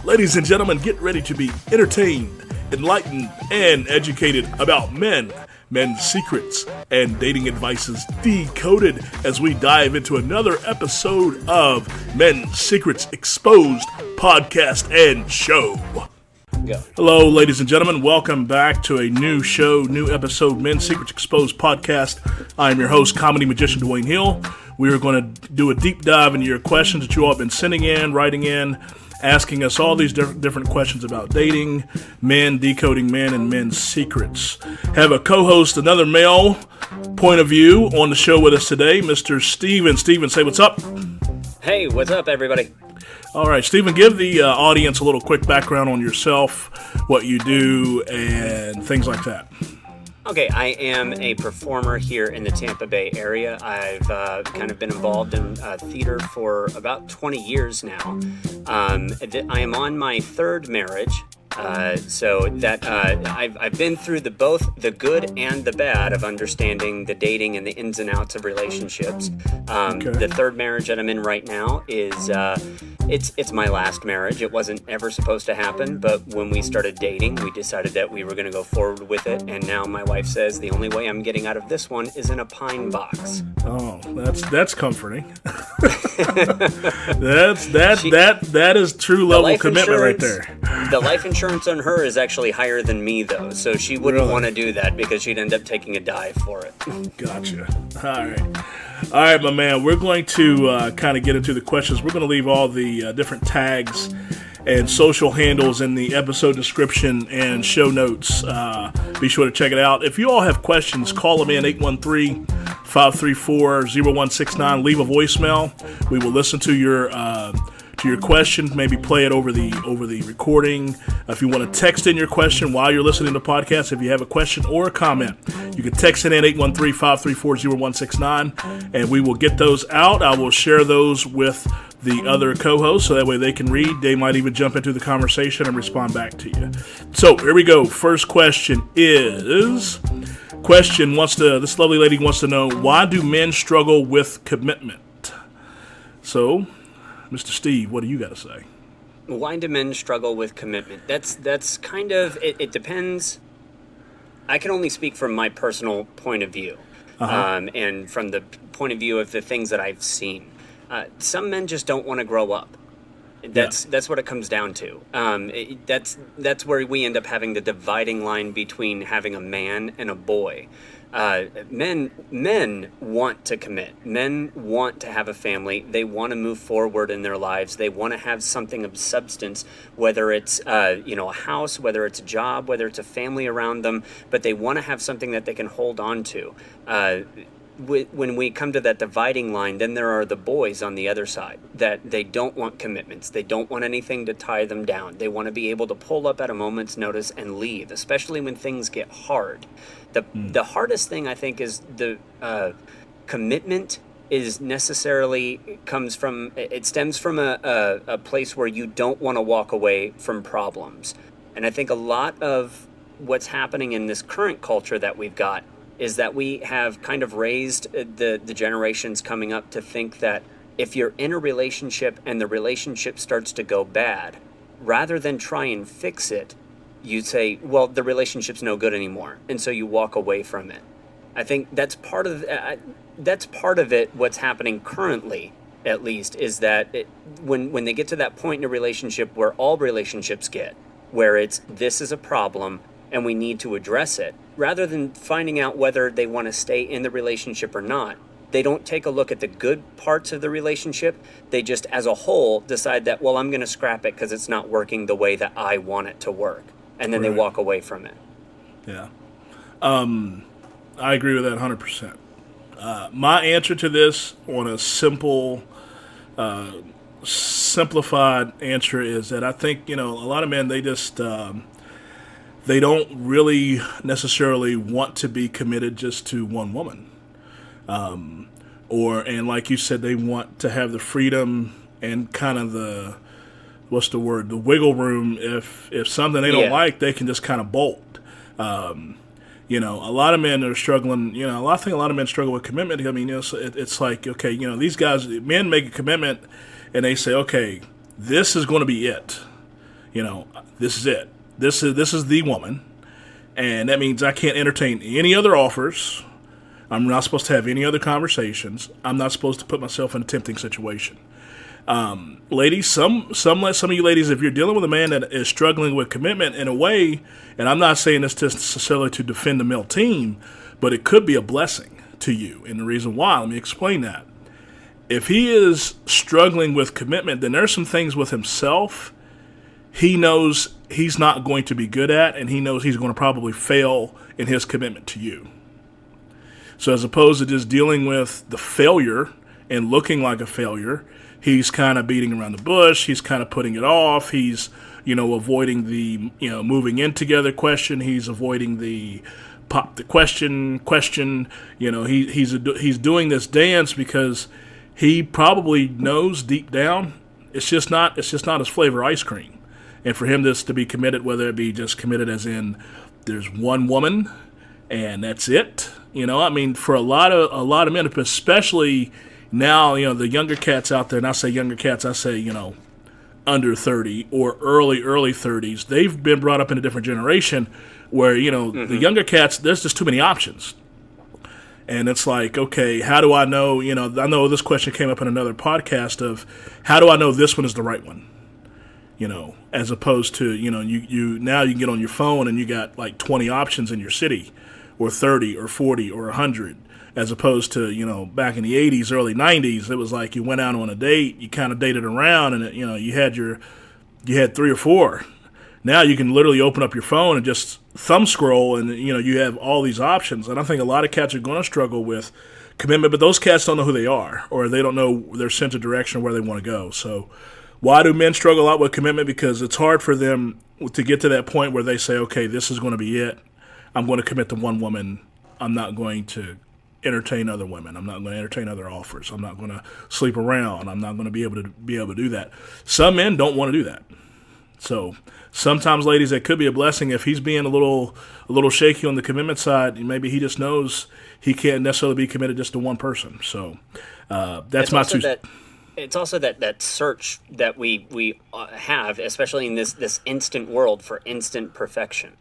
Ladies and gentlemen, get ready to be entertained, enlightened, and educated about men's secrets, and dating advices decoded as we dive into another episode of Men's Secrets Exposed podcast and show. Go. Hello, ladies and gentlemen. Welcome back to a new show, new episode, Men's Secrets Exposed podcast. I am your host, comedy magician Dewayne Hill. We are going to do a deep dive into your questions that you all have been sending in, writing in, asking us all these different questions about dating, men, decoding men, and men's secrets. Have a co-host, another male point of view on the show with us today, Mr. Steven. Steven, say what's up. Hey, what's up, everybody? All right, Steven, give the audience a little quick background on yourself, what you do, and things like that. Okay, I am a performer here in the Tampa Bay area. I've kind of been involved in theater for about 20 years now. I am on my third marriage, so that I've been through both the good and the bad of understanding the dating and the ins and outs of relationships. Okay. The third marriage that I'm in right now is it's my last marriage. It wasn't ever supposed to happen, but when we started dating, we decided that we were going to go forward with it, and now my wife says the only way I'm getting out of this one is in a pine box. Oh, that's comforting. that is true level commitment right there. The life insurance on her is actually higher than me, though, so she wouldn't want to do that because she'd end up taking a dive for it. Gotcha. All right, my man. We're going to kind of get into the questions. We're going to leave all the different tags and social handles in the episode description and show notes. Be sure to check it out. If you all have questions, call them in 813-534-0169. Leave a voicemail. We will listen to your question, maybe play it over the recording. If you want to text in your question while you're listening to the podcast, if you have a question or a comment, you can text it in 813-534-0169, and we will get those out. I will share those with the other co-hosts so that way they can read. They might even jump into the conversation and respond back to you. So here we go. First question is, this lovely lady wants to know, why do men struggle with commitment? So, Mr. Steve, what do you got to say? Why do men struggle with commitment? That's kind of, it depends. I can only speak from my personal point of view, and from the point of view of the things that I've seen. Some men just don't want to grow up. That's what it comes down to. That's where we end up having the dividing line between having a man and a boy. Men want to commit. Men want to have a family. They want to move forward in their lives. They want to have something of substance, whether it's a house, whether it's a job, whether it's a family around them. But they want to have something that they can hold on to. When we come to that dividing line, then there are the boys on the other side that they don't want commitments. They don't want anything to tie them down. They want to be able to pull up at a moment's notice and leave, especially when things get hard. The hardest thing, I think, is the commitment stems from a place where you don't want to walk away from problems. And I think a lot of what's happening in this current culture that we've got is that we have kind of raised the generations coming up to think that if you're in a relationship and the relationship starts to go bad, rather than try and fix it, you say, well, the relationship's no good anymore, and so you walk away from it. I think that's part of it. What's happening currently, at least, is that when they get to that point in a relationship where all relationships get, where it's this is a problem and we need to address it, rather than finding out whether they want to stay in the relationship or not, they don't take a look at the good parts of the relationship. They just, as a whole, decide that, well, I'm going to scrap it because it's not working the way that I want it to work. And then They walk away from it. Yeah. I agree with that 100%. My answer to this on a simplified answer is that I think, a lot of men, they just... they don't really necessarily want to be committed just to one woman. And like you said, they want to have the freedom and kind of the wiggle room. If something they don't like, they can just kind of bolt. A lot of men are struggling, I think a lot of men struggle with commitment. I mean, it's like, okay, these guys, men make a commitment and they say, okay, this is going to be it. This is it. This is the woman, and that means I can't entertain any other offers. I'm not supposed to have any other conversations. I'm not supposed to put myself in a tempting situation. Ladies, some of you ladies, if you're dealing with a man that is struggling with commitment in a way, and I'm not saying this necessarily to defend the male team, but it could be a blessing to you. And the reason why, let me explain that. If he is struggling with commitment, then there's some things with himself he knows he's not going to be good at, and he knows he's going to probably fail in his commitment to you. So as opposed to just dealing with the failure and looking like a failure, he's kind of beating around the bush. He's kind of putting it off. He's, avoiding the, moving in together question. He's avoiding the pop the question. He's doing this dance because he probably knows deep down it's just not his flavor ice cream. And for him to be committed, whether it be just committed as in there's one woman and that's it. For a lot of men, especially now, the younger cats out there, and I say younger cats, I say, under 30 or early 30s, they've been brought up in a different generation where, the younger cats, there's just too many options. And it's like, okay, how do I know, I know this question came up in another podcast of how do I know this one is the right one? As opposed to, you now you can get on your phone and you got like 20 options in your city, or 30 or 40 or 100, as opposed to, back in the 80s, early 90s, it was like you went out on a date, you kind of dated around, and, you had 3 or 4. Now you can literally open up your phone and just thumb scroll, and, you have all these options. And I think a lot of cats are going to struggle with commitment, but those cats don't know who they are, or they don't know their sense of direction or where they want to go. So why do men struggle a lot with commitment? Because it's hard for them to get to that point where they say, okay, this is going to be it. I'm going to commit to one woman. I'm not going to entertain other women. I'm not going to entertain other offers. I'm not going to sleep around. I'm not going to be able to do that. Some men don't want to do that. So sometimes, ladies, it could be a blessing if he's being a little shaky on the commitment side. Maybe he just knows he can't necessarily be committed just to one person. So that's my two. It's also that search that we have, especially in this instant world, for instant perfection.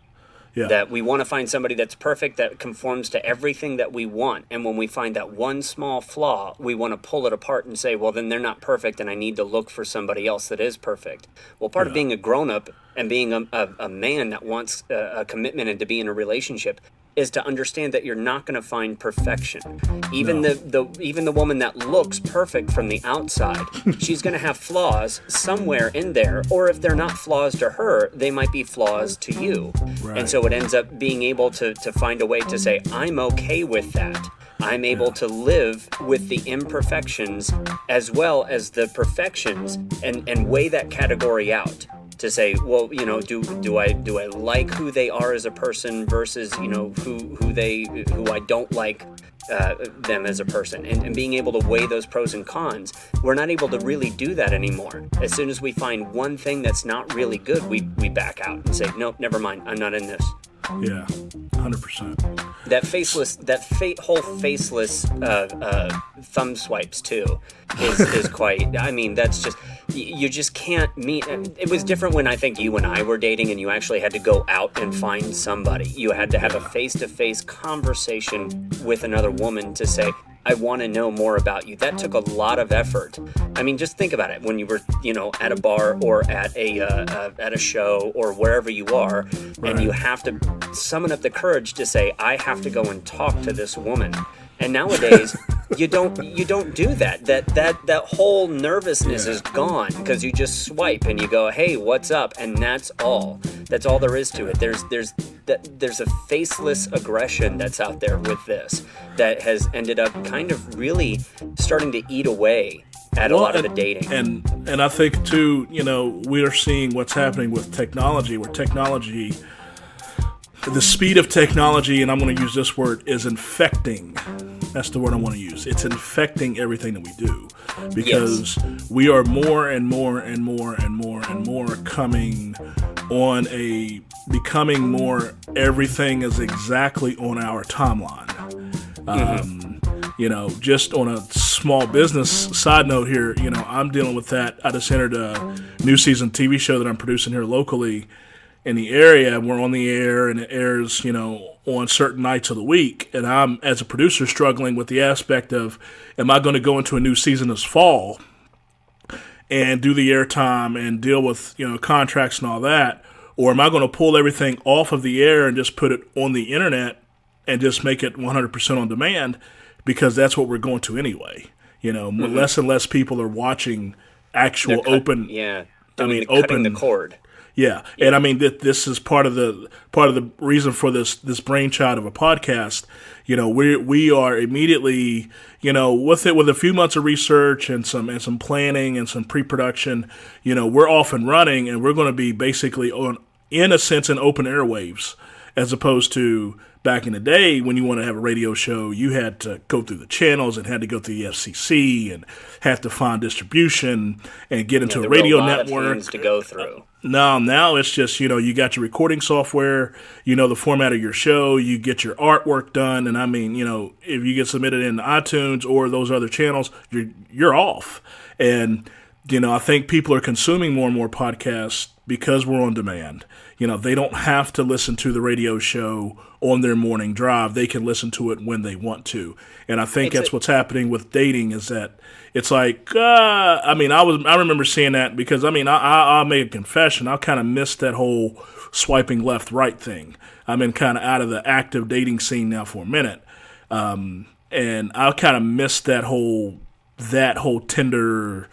Yeah. That we want to find somebody that's perfect, that conforms to everything that we want. And when we find that one small flaw, we want to pull it apart and say, well, then they're not perfect and I need to look for somebody else that is perfect. Well, part of being a grown-up and being a man that wants a commitment and to be in a relationship is to understand that you're not going to find perfection. Even the woman that looks perfect from the outside, she's going to have flaws somewhere in there, or if they're not flaws to her, they might be flaws to you. Right. And so it ends up being able to find a way to say, I'm okay with that. I'm able to live with the imperfections as well as the perfections and weigh that category out. To say, well, do I like who they are as a person versus who I don't like them as a person, and being able to weigh those pros and cons. We're not able to really do that anymore. As soon as we find one thing that's not really good, we back out and say, nope, never mind, I'm not in this. Yeah, 100%. That whole faceless thumb swipes too is quite. I mean, that's just you just can't meet. It was different when I think you and I were dating, and you actually had to go out and find somebody. You had to have a face-to-face conversation with another woman to say, I want to know more about you. That took a lot of effort. I mean, just think about it. When you were, at a bar or at a show or wherever you are, right, and you have to summon up the courage to say, I have to go and talk to this woman. And nowadays, you don't do that. That whole nervousness is gone because you just swipe and you go, hey, what's up? And that's all. That's all there is to it. There's a faceless aggression that's out there with this that has ended up kind of really starting to eat away at a lot of the dating. And I think too, we are seeing what's happening with technology, where technology, the speed of technology, and I'm going to use this word, is infecting. That's the word I want to use. It's infecting everything that we do, because we are more and more and more and more and more becoming more everything is exactly on our timeline. Just on a small business side note here, I'm dealing with that. I just entered a new season TV show that I'm producing here locally in the area. We're on the air, and it airs, on certain nights of the week. And I'm, as a producer, struggling with the aspect of, am I going to go into a new season this fall and do the airtime and deal with, contracts and all that? Or am I going to pull everything off of the air and just put it on the internet and just make it 100% on demand? Because that's what we're going to anyway. Less and less people are watching actual open. Yeah, open cutting the cord. Yeah, and I mean this is part of the reason for this brainchild of a podcast. We are immediately, with a few months of research and some planning and some pre-production, we're off and running, and we're going to be basically in a sense, in open airwaves, as opposed to back in the day when you want to have a radio show, you had to go through the channels and had to go through the FCC and had to find distribution and get into a radio network. To go through. Now it's just, you got your recording software, the format of your show, you get your artwork done, and I mean, if you get submitted in iTunes or those other channels, you're off. And, I think people are consuming more and more podcasts because we're on demand. They don't have to listen to the radio show on their morning drive. They can listen to it when they want to. And I think that's what's happening with dating, is that it's like, I remember seeing that because, I made a confession. I kind of missed that whole swiping left, right thing. I've been kind of out of the active dating scene now for a minute. And I kind of missed that whole Tinder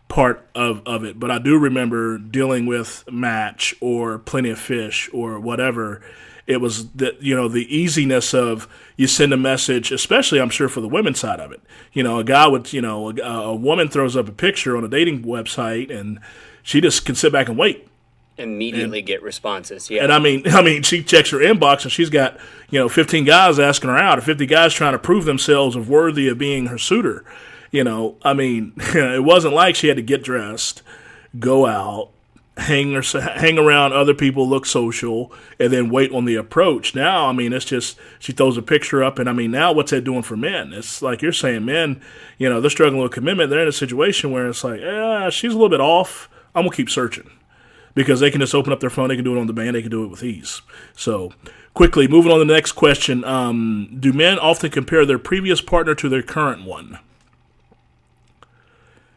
part of it. But I do remember dealing with Match or Plenty of Fish or whatever. It was the easiness of, you send a message, especially I'm sure for the women's side of it. A guy would, a woman throws up a picture on a dating website and she just can sit back and wait. Immediately get responses. Yeah. And I mean, she checks her inbox and she's got, 15 guys asking her out, or 50 guys trying to prove themselves of worthy of being her suitor. It wasn't like she had to get dressed, go out, hang around other people, look social, and then wait on the approach. Now, it's just, she throws a picture up, and now what's that doing for men? It's like you're saying, men, they're struggling with commitment. They're in a situation where it's like, she's a little bit off. I'm going to keep searching. Because they can just open up their phone, they can do it on demand, they can do it with ease. So, quickly, moving on to the next question. Do men often compare their previous partner to their current one?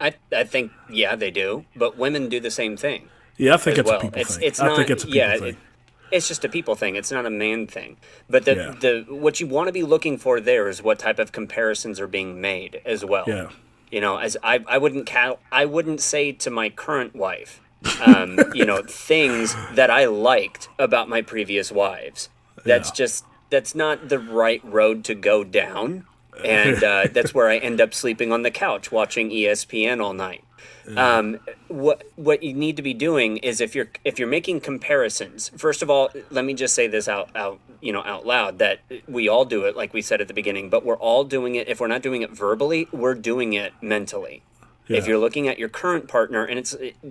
I think, yeah, they do. But women do the same thing. Yeah, I think it's a people thing. I think it's a people thing. It's just a people thing. It's not a man thing. But what you want to be looking for there is what type of comparisons are being made as well. Yeah. As I wouldn't say to my current wife, things that I liked about my previous wives. That's not the right road to go down. And that's where I end up sleeping on the couch watching ESPN all night. What you need to be doing is, if you're making comparisons, first of all, let me just say this out loud, that we all do it, like we said at the beginning, but we're all doing it. If we're not doing it verbally, we're doing it mentally. Yeah. If you're looking at your current partner and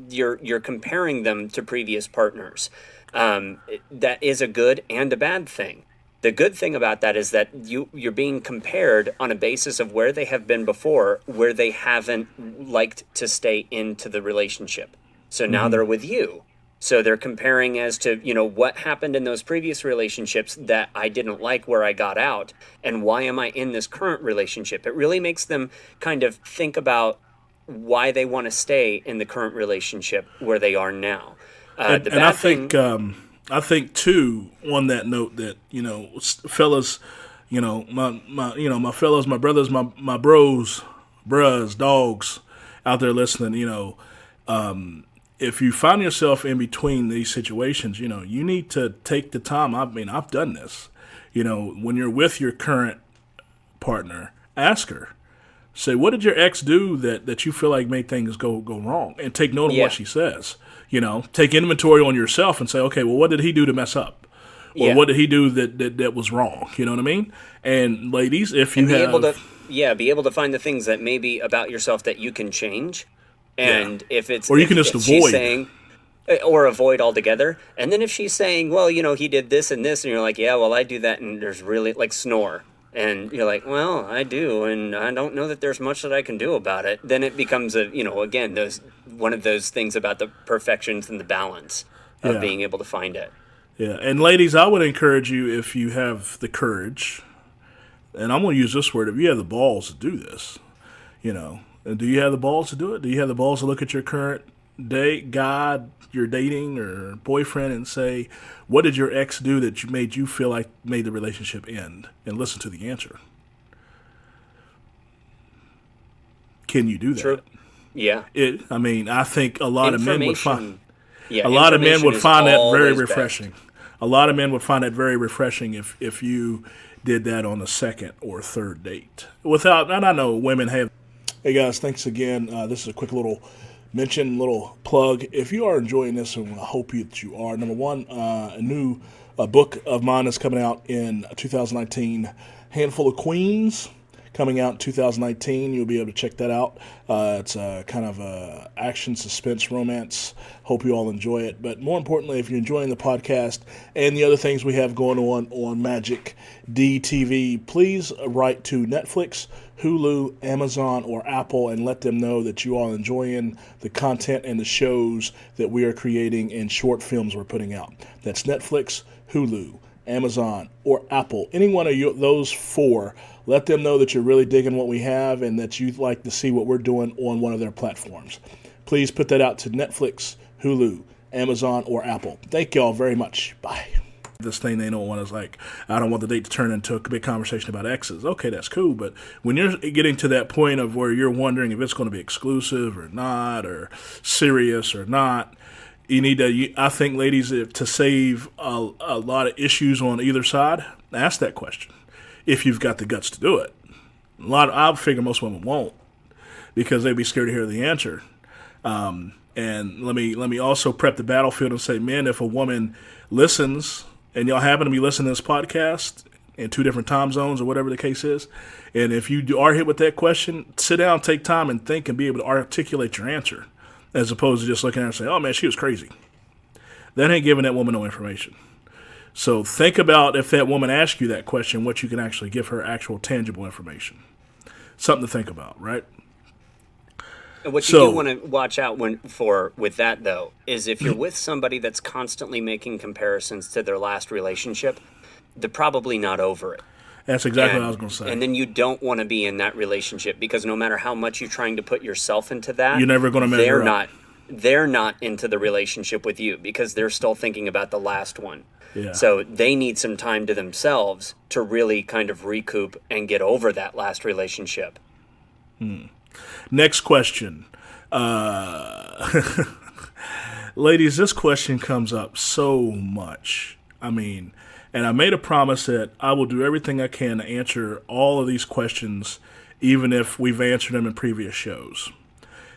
you're comparing them to previous partners, that is a good and a bad thing. The good thing about that is that you're being compared on a basis of where they have been before, where they haven't liked to stay into the relationship. So now they're with you. So they're comparing as to, what happened in those previous relationships that I didn't like where I got out, and why am I in this current relationship? It really makes them kind of think about why they want to stay in the current relationship where they are now. I think too, on that note, that fellas, my fellas, my brothers, my bros, dogs out there listening, if you find yourself in between these situations, you need to take the time. I've done this. When you're with your current partner, ask her. Say, what did your ex do that you feel like made things go wrong? And take note of what she says. Take inventory on yourself and say, okay, well, what did he do to mess up? Or what did he do that was wrong? You know what I mean? And ladies, if you be able to find the things that maybe about yourself that you can change. And if it's, or you can just avoid. Or avoid altogether. And then if she's saying, well, he did this and this, and you're like, yeah, well, I do that, and there's really, like, snore. And you're like, well, I do, and I don't know that there's much that I can do about it. Then it becomes again, one of those things about the perfections and the balance of Yeah. being able to find it. Yeah. And ladies, I would encourage you, if you have the courage, and I'm going to use this word, if you have the balls to do this, and do you have the balls to do it? Do you have the balls to look at your current guy you're dating or boyfriend and say, what did your ex do that made you feel like made the relationship end? And listen to the answer. Can you do that? True. Yeah. I think a lot of men would find Yeah, a lot of men would information is find that very always best. refreshing. A lot of men would find that very refreshing if you did that on the second or third date. And I know women have. Hey guys, thanks again. This is a quick little little plug. If you are enjoying this, and I hope that you are. Number one, a new book of mine is coming out in 2019, Handful of Queens, coming out in 2019. You'll be able to check that out. It's a kind of a action, suspense, romance. Hope you all enjoy it. But more importantly, if you're enjoying the podcast and the other things we have going on Magic DTV, please write to Netflix, Hulu, Amazon, or Apple and let them know that you are enjoying the content and the shows that we are creating and short films we're putting out. That's Netflix, Hulu, Amazon, or Apple. Any one of those four, let them know that you're really digging what we have and that you'd like to see what we're doing on one of their platforms. Please put that out to Netflix, Hulu, Amazon, or Apple. Thank y'all very much. Bye. This thing they don't want is like, I don't want the date to turn into a big conversation about exes. Okay, that's cool, but when you're getting to that point of where you're wondering if it's going to be exclusive or not, or serious or not, you need to, I think, ladies, to save a lot of issues on either side, ask that question if you've got the guts to do it. I figure most women won't because they'd be scared to hear the answer. And let me also prep the battlefield and say, men, if a woman listens, and y'all happen to be listening to this podcast in 2 different time zones or whatever the case is, and if you are hit with that question, sit down, take time, and think and be able to articulate your answer, as opposed to just looking at her and saying, oh, man, she was crazy. That ain't giving that woman no information. So think about, if that woman asks you that question, what you can actually give her actual tangible information. Something to think about, right? What you do want to watch out with that, though, is if you're with somebody that's constantly making comparisons to their last relationship, they're probably not over it. That's exactly what I was going to say. And then you don't want to be in that relationship because no matter how much you're trying to put yourself into that, you're never going to measure up. They're not into the relationship with you because they're still thinking about the last one. Yeah. So they need some time to themselves to really kind of recoup and get over that last relationship. Next question. Ladies, this question comes up so much. And I made a promise that I will do everything I can to answer all of these questions, even if we've answered them in previous shows.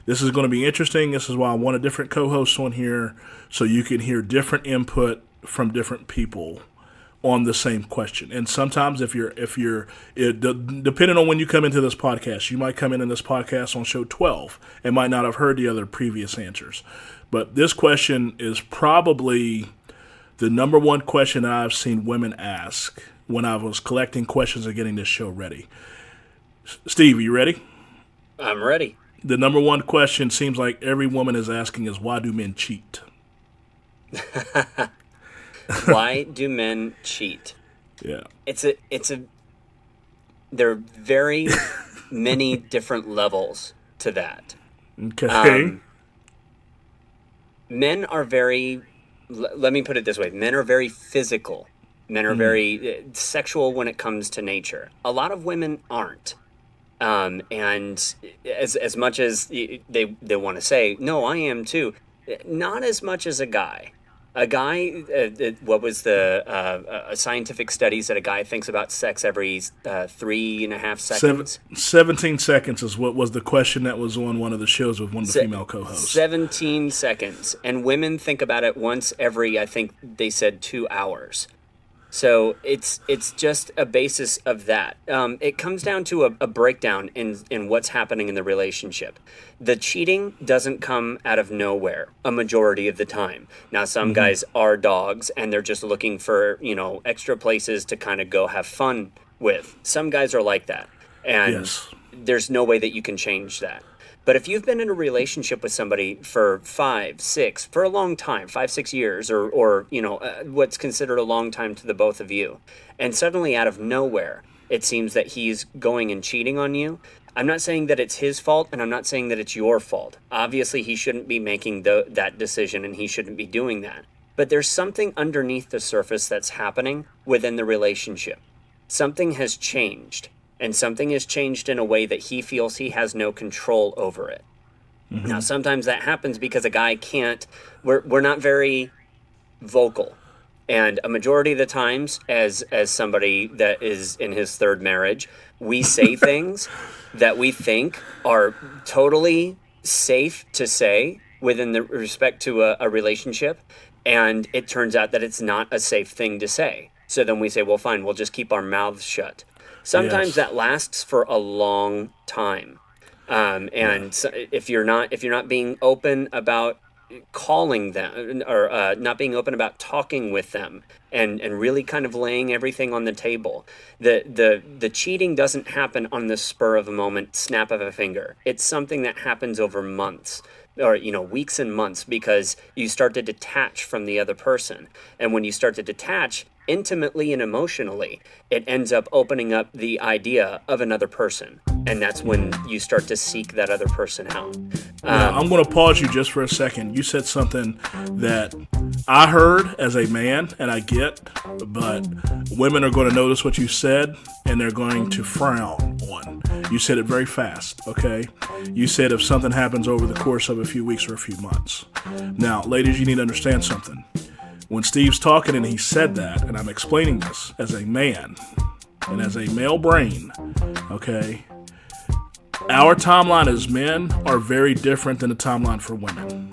This is going to be interesting. This is why I want a different co-host on here, so you can hear different input from different people on the same question. And sometimes depending on when you come into this podcast, you might come in this podcast on show 12 and might not have heard the other previous answers. But this question is probably the number one question that I've seen women ask when I was collecting questions and getting this show ready. Steve, are you ready? I'm ready. The number one question seems like every woman is asking is, why do men cheat? Why do men cheat? Yeah. There are very many different levels to that. Okay. Men are let me put it this way. Men are very physical. Men are very sexual when it comes to nature. A lot of women aren't. And as much as they want to say, no, I am too, not as much as a guy. A guy, what was the scientific studies that a guy thinks about sex every 3.5 seconds? 17 seconds is what was the question that was on one of the shows with one of the female co-hosts. 17 seconds. And women think about it once every, I think they said 2 hours. So it's just a basis of that. It comes down to a breakdown in what's happening in the relationship. The cheating doesn't come out of nowhere a majority of the time. Now, some guys are dogs and they're just looking for, extra places to kind of go have fun with. Some guys are like that. And Yes. there's no way that you can change that. But if you've been in a relationship with somebody for 5, 6, for a long time, 5, 6 years, or what's considered a long time to the both of you, and suddenly out of nowhere, it seems that he's going and cheating on you, I'm not saying that it's his fault, and I'm not saying that it's your fault. Obviously, he shouldn't be making that decision, and he shouldn't be doing that. But there's something underneath the surface that's happening within the relationship. Something has changed. And something has changed in a way that he feels he has no control over it. Mm-hmm. Now, sometimes that happens because a guy can't, we're not very vocal. And a majority of the times, as somebody that is in his third marriage, we say things that we think are totally safe to say within the respect to a relationship. And it turns out that it's not a safe thing to say. So then we say, well, fine, we'll just keep our mouths shut. Sometimes that lasts for a long time, so if you're not being open about calling them or not being open about talking with them and really kind of laying everything on the table, the cheating doesn't happen on the spur of a moment, snap of a finger. It's something that happens over months. Or weeks and months, because you start to detach from the other person, and when you start to detach intimately and emotionally, it ends up opening up the idea of another person, and that's when you start to seek that other person out. Now, I'm going to pause you just for a second. You said something that I heard as a man, and I get, but women are going to notice what you said, and they're going to frown on. You said it very fast, okay? You said if something happens over the course of a few weeks or a few months. Now, ladies, you need to understand something. When Steve's talking and he said that, and I'm explaining this as a man and as a male brain, okay, our timeline as men are very different than the timeline for women.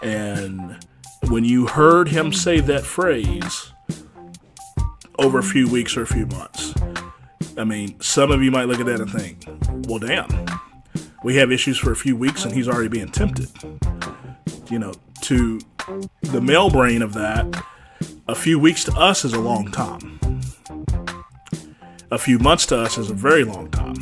And when you heard him say that phrase, over a few weeks or a few months, I mean, some of you might look at that and think, well, damn, we have issues for a few weeks and he's already being tempted. To the male brain of that, a few weeks to us is a long time. A few months to us is a very long time.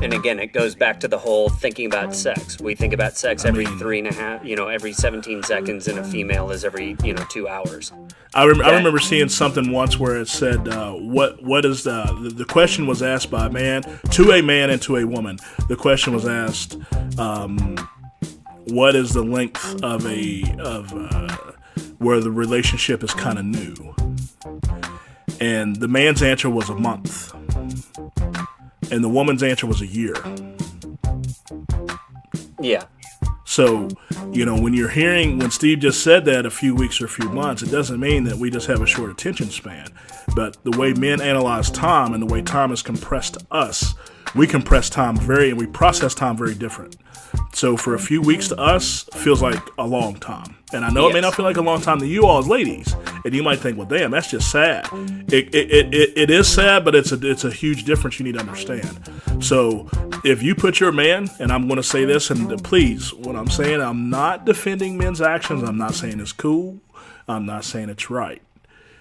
And again, it goes back to the whole thinking about sex. We think about sex every 3.5, every 17 seconds, and a female is every, 2 hours. I remember seeing something once where it said, what is the question was asked by a man and to a woman. The question was asked, what is the length of where the relationship is kind of new? And the man's answer was a month. And the woman's answer was a year. Yeah. So, when Steve just said that a few weeks or a few months, it doesn't mean that we just have a short attention span. But the way men analyze time and the way time is compressed to us, we compress time and we process time very different. So for a few weeks to us, feels like a long time. And I know It may not feel like a long time to you all as ladies. And you might think, well, damn, that's just sad. It is sad, but it's a huge difference you need to understand. So if you put your man, and I'm going to say this, and please, what I'm saying, I'm not defending men's actions. I'm not saying it's cool. I'm not saying it's right.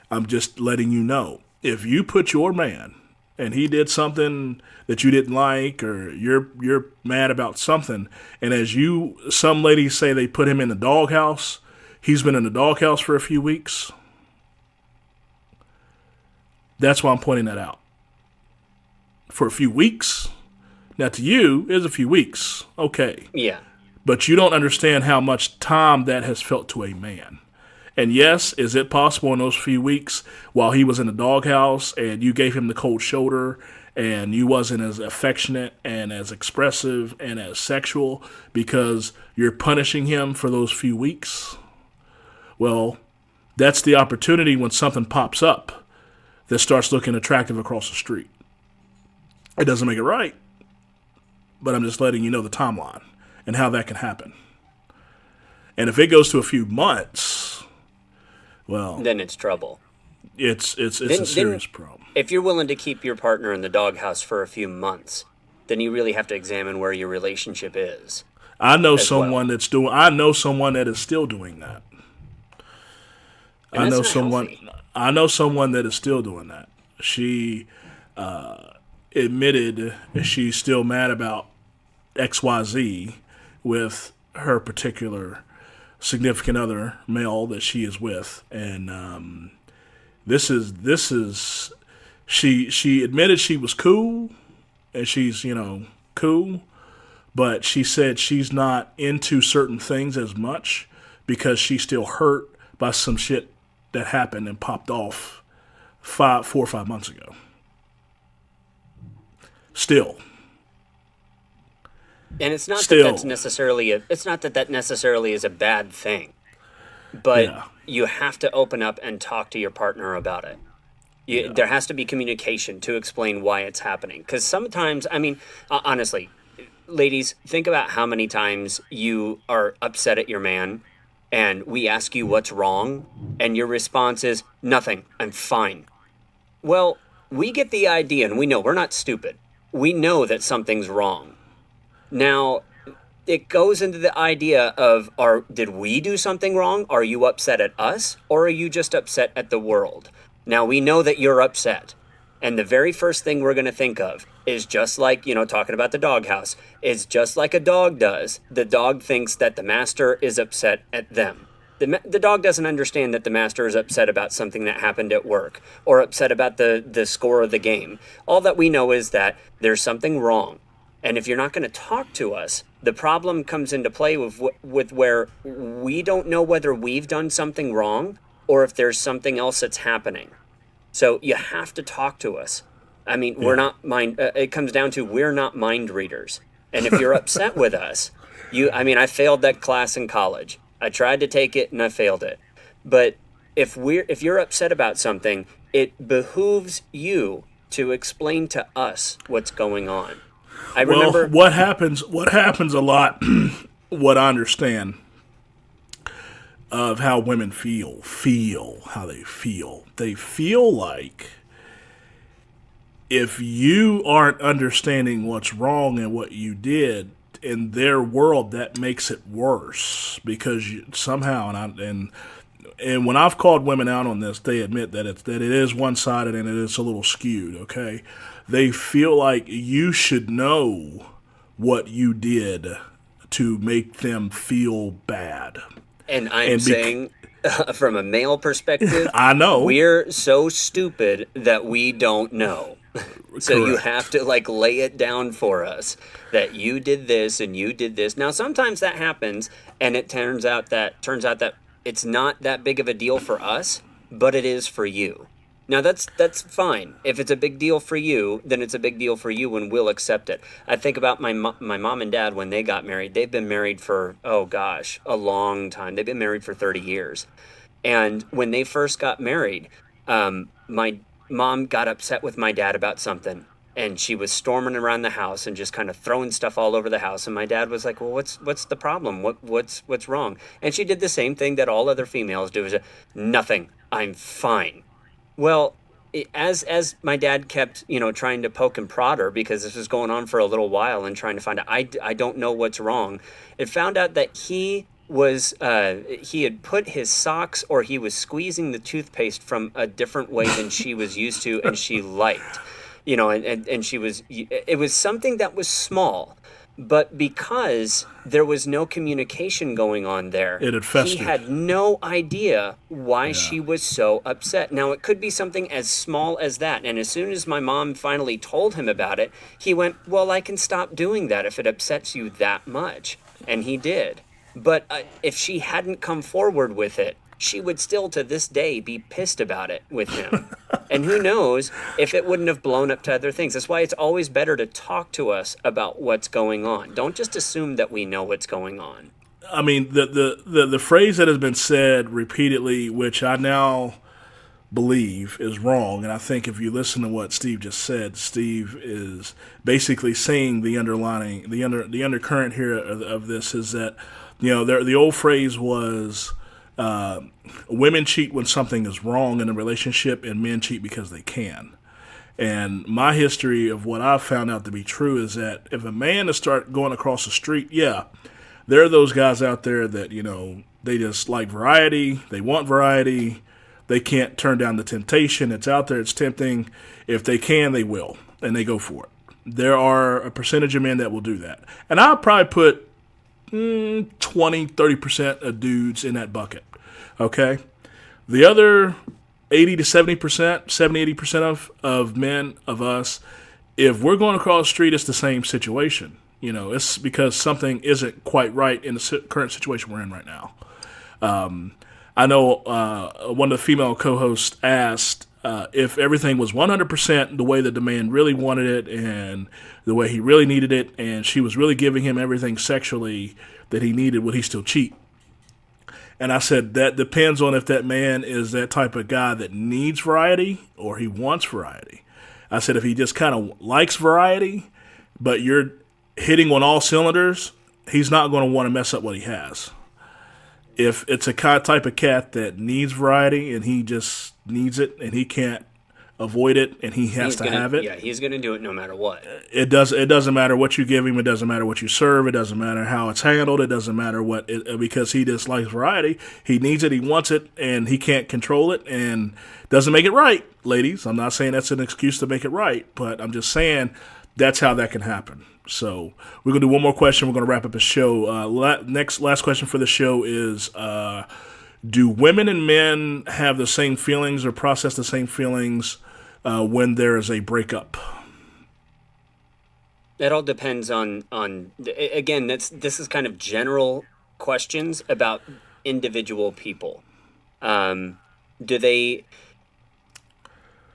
I'm just letting you know. If you put your man and he did something that you didn't like, or you're mad about something, and some ladies say they put him in the doghouse, he's been in the doghouse for a few weeks. That's why I'm pointing that out. For a few weeks, now to you, it's a few weeks, okay. Yeah. But you don't understand how much time that has felt to a man. And yes, is it possible in those few weeks while he was in the doghouse and you gave him the cold shoulder and you wasn't as affectionate and as expressive and as sexual because you're punishing him for those few weeks? Well, that's the opportunity when something pops up that starts looking attractive across the street. It doesn't make it right, but I'm just letting you know the timeline and how that can happen. And if it goes to a few months, well, then it's trouble. It's a serious problem. If you're willing to keep your partner in the doghouse for a few months, then you really have to examine where your relationship is. I know someone that is still doing that. I know someone that is still doing that. She admitted she's still mad about XYZ with her particular significant other, male, that she is with. And this is she admitted she was cool, and she's, cool, but she said she's not into certain things as much because she's still hurt by some shit that happened and popped off 4 or 5 months ago. Still. And it's not Still. that that's necessarily it's not that necessarily is a bad thing, but Yeah. you have to open up and talk to your partner about it. There has to be communication to explain why it's happening. Because sometimes, I mean, honestly, ladies, think about how many times you are upset at your man and we ask you what's wrong and your response is, nothing, I'm fine. Well, we get the idea, and we know we're not stupid. We know that something's wrong. Now, it goes into the idea of, did we do something wrong? Are you upset at us? Or are you just upset at the world? Now, we know that you're upset. And the very first thing we're going to think of is just like, talking about the doghouse, is just like a dog does. The dog thinks that the master is upset at them. The dog doesn't understand that the master is upset about something that happened at work or upset about the score of the game. All that we know is that there's something wrong. And if you're not going to talk to us, the problem comes into play with where we don't know whether we've done something wrong or if there's something else that's happening. So you have to talk to us. I mean, we're not it comes down to we're not mind readers. And if you're upset with us, I failed that class in college. I tried to take it and I failed it. But if you're upset about something, it behooves you to explain to us what's going on. I remember what happens a lot, what I understand of how women feel how they feel. They feel like if you aren't understanding what's wrong and what you did in their world, that makes it worse because and when I've called women out on this, they admit that it is one-sided and it is a little skewed, okay? They feel like you should know what you did to make them feel bad. And I'm saying, from a male perspective, I know. We're so stupid that we don't know. So Correct. you have to lay it down for us that you did this and you did this. Now, sometimes that happens and it turns out that it's not that big of a deal for us, but it is for you. Now, that's fine. If it's a big deal for you, then it's a big deal for you and we'll accept it. I think about my mom and dad when they got married. They've been married for, a long time. They've been married for 30 years. And when they first got married, my mom got upset with my dad about something. And she was storming around the house and just kind of throwing stuff all over the house. And my dad was like, well, what's the problem? What's wrong? And she did the same thing that all other females do, is nothing, I'm fine. Well, as my dad kept, trying to poke and prod her because this was going on for a little while and trying to find out, I don't know what's wrong. It found out that he had put his socks or he was squeezing the toothpaste from a different way than she was used to and she liked. And it was something that was small, but because there was no communication going on there, It had festered. he had no idea why she was so upset. Now, it could be something as small as that. And as soon as my mom finally told him about it, he went, well, I can stop doing that if it upsets you that much. And he did. But if she hadn't come forward with it, she would still to this day be pissed about it with him. And who knows if it wouldn't have blown up to other things. That's why it's always better to talk to us about what's going on. Don't just assume that we know what's going on. I mean, the phrase that has been said repeatedly, which I now believe is wrong, and I think if you listen to what Steve just said, Steve is basically saying the undercurrent here of this is that, the old phrase was, women cheat when something is wrong in a relationship and men cheat because they can. And my history of what I've found out to be true is that if a man is start going across the street, there are those guys out there that, they just like variety. They want variety. they can't turn down the temptation. It's out there. It's tempting. If they can, they will, and they go for it. There are a percentage of men that will do that. And I'll probably put 20-30% of dudes in that bucket. Okay? The other 80 to 70%, 70-80% of men, of us, if we're going across the street, it's the same situation. It's because something isn't quite right in the current situation we're in right now. I know one of the female co-hosts asked if everything was 100% the way that the man really wanted it and the way he really needed it, and she was really giving him everything sexually that he needed, would he still cheat? And I said that depends on if that man is that type of guy that needs variety or he wants variety. I said if he just kind of likes variety, but you're hitting on all cylinders, he's not going to want to mess up what he has. If it's a type of cat that needs variety and he just needs it and he can't avoid it and he has to have it. Yeah, he's going to do it no matter what. It doesn't matter what you give him. It doesn't matter what you serve. It doesn't matter how it's handled. It doesn't matter because he just likes variety. He needs it. He wants it, and he can't control it and doesn't make it right, ladies. I'm not saying that's an excuse to make it right, but I'm just saying that's how that can happen. So we're going to do one more question. We're going to wrap up the show. Last question for the show is, do women and men have the same feelings or process the same feelings when there is a breakup? It all depends on again, this is kind of general questions about individual people. Do they?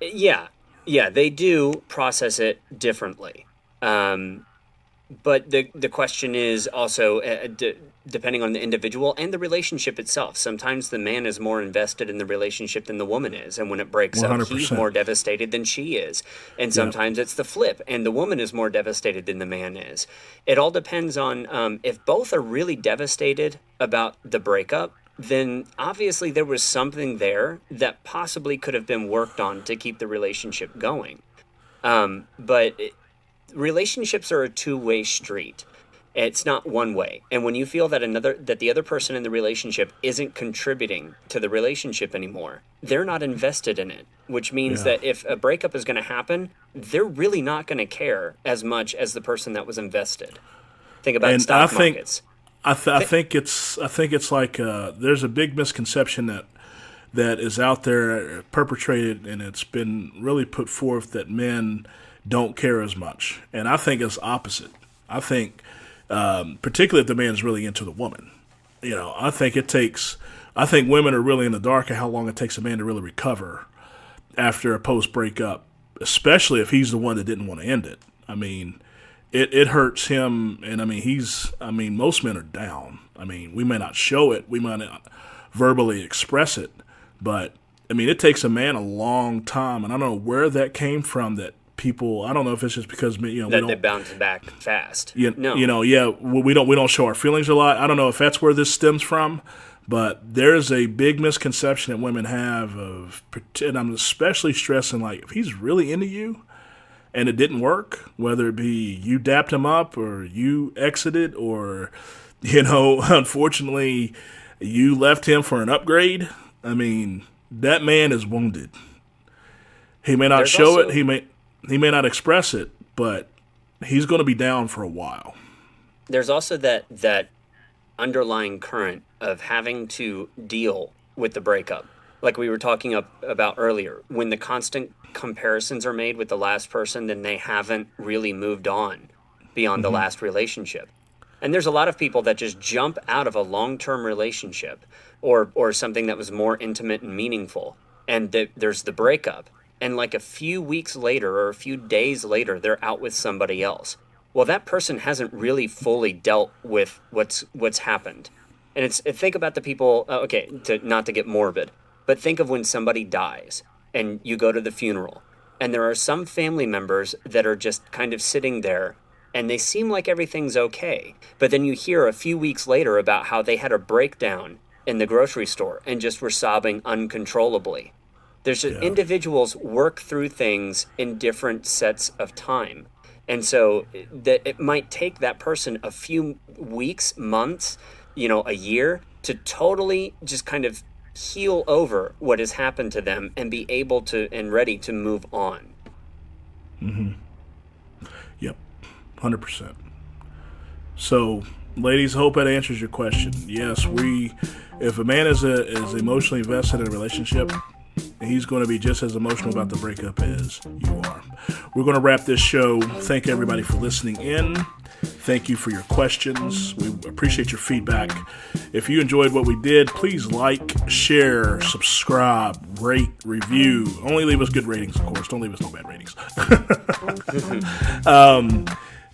Yeah, they do process it differently. But the question is also depending on the individual and the relationship itself. Sometimes the man is more invested in the relationship than the woman is, and when it breaks 100%. Up, he's more devastated than she is. And sometimes it's the flip, and the woman is more devastated than the man is. It all depends on if both are really devastated about the breakup, then obviously there was something there that possibly could have been worked on to keep the relationship going. Relationships are a two-way street. It's not one way. And when you feel that the other person in the relationship isn't contributing to the relationship anymore, they're not invested in it, which means that if a breakup is going to happen, they're really not going to care as much as the person that was invested. Think about stock markets. I think it's like there's a big misconception that is out there perpetrated, and it's been really put forth that men don't care as much. And I think it's opposite. I think, particularly if the man is really into the woman, I think women are really in the dark of how long it takes a man to really recover after a post breakup, especially if he's the one that didn't want to end it. I mean, it hurts him. And most men are down. We may not show it. We might not verbally express it, but it takes a man a long time. And I don't know where that came from, that people, I don't know if it's just because we don't, they bounce back fast. We don't show our feelings a lot. I don't know if that's where this stems from, but there's a big misconception that women have and I'm especially stressing, like, if he's really into you and it didn't work, whether it be you dapped him up or you exited or unfortunately you left him for an upgrade. That man is wounded. He may not show it. He may not express it, but he's going to be down for a while. There's also that underlying current of having to deal with the breakup. Like we were talking about earlier, when the constant comparisons are made with the last person, then they haven't really moved on beyond the last relationship. And there's a lot of people that just jump out of a long-term relationship or something that was more intimate and meaningful, and there's the breakup. And like a few weeks later or a few days later, they're out with somebody else. Well, that person hasn't really fully dealt with what's happened. And think about the people, not to get morbid, but think of when somebody dies and you go to the funeral. And there are some family members that are just kind of sitting there and they seem like everything's okay. But then you hear a few weeks later about how they had a breakdown in the grocery store and just were sobbing uncontrollably. There's just individuals work through things in different sets of time. And so that it might take that person a few weeks, months, a year to totally just kind of heal over what has happened to them and be able to and ready to move on. Yep, 100%. So, ladies, hope that answers your question. Yes, if a man is emotionally invested in a relationship, he's going to be just as emotional about the breakup as you are. We're going to wrap this show. Thank everybody for listening in. Thank you for your questions. We appreciate your feedback. If you enjoyed what we did, please like, share, subscribe, rate, review. Only leave us good ratings, of course. Don't leave us no bad ratings.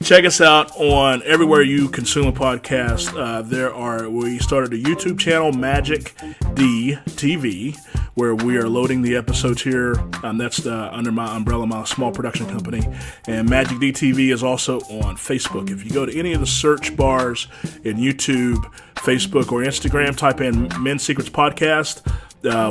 Check us out on everywhere you consume a podcast. We started a YouTube channel, Magic D TV, where we are loading the episodes here. That's under my umbrella, my small production company. And Magic D TV is also on Facebook. If you go to any of the search bars in YouTube, Facebook, or Instagram, type in Men's Secrets Podcast.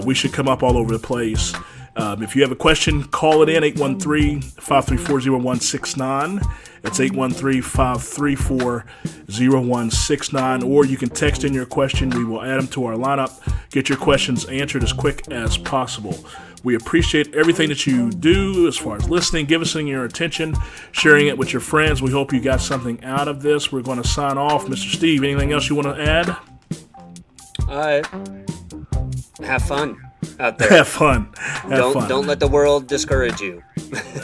We should come up all over the place. If you have a question, call it in, 813-534-0169. It's 813-534-0169. Or you can text in your question. We will add them to our lineup. Get your questions answered as quick as possible. We appreciate everything that you do as far as listening, giving us your attention, sharing it with your friends. We hope you got something out of this. We're going to sign off. Mr. Steve, anything else you want to add? Have fun out there. Have fun. Don't let the world discourage you.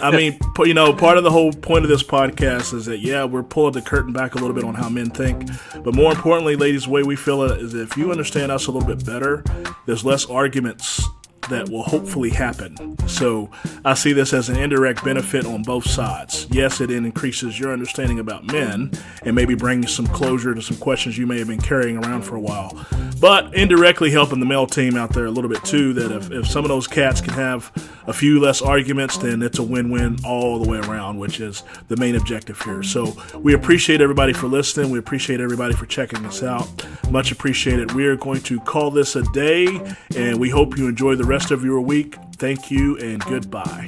I mean, part of the whole point of this podcast is that, we're pulling the curtain back a little bit on how men think. But more importantly, ladies, the way we feel it is that if you understand us a little bit better, there's less arguments that will hopefully happen. So I see this as an indirect benefit on both sides. Yes, it increases your understanding about men and maybe brings some closure to some questions you may have been carrying around for a while. But indirectly helping the male team out there a little bit too, that if some of those cats can have a few less arguments, then it's a win-win all the way around, which is the main objective here. So we appreciate everybody for listening. We appreciate everybody for checking us out. Much appreciated. We are going to call this a day, and we hope you enjoy the rest of your week. Thank you and goodbye.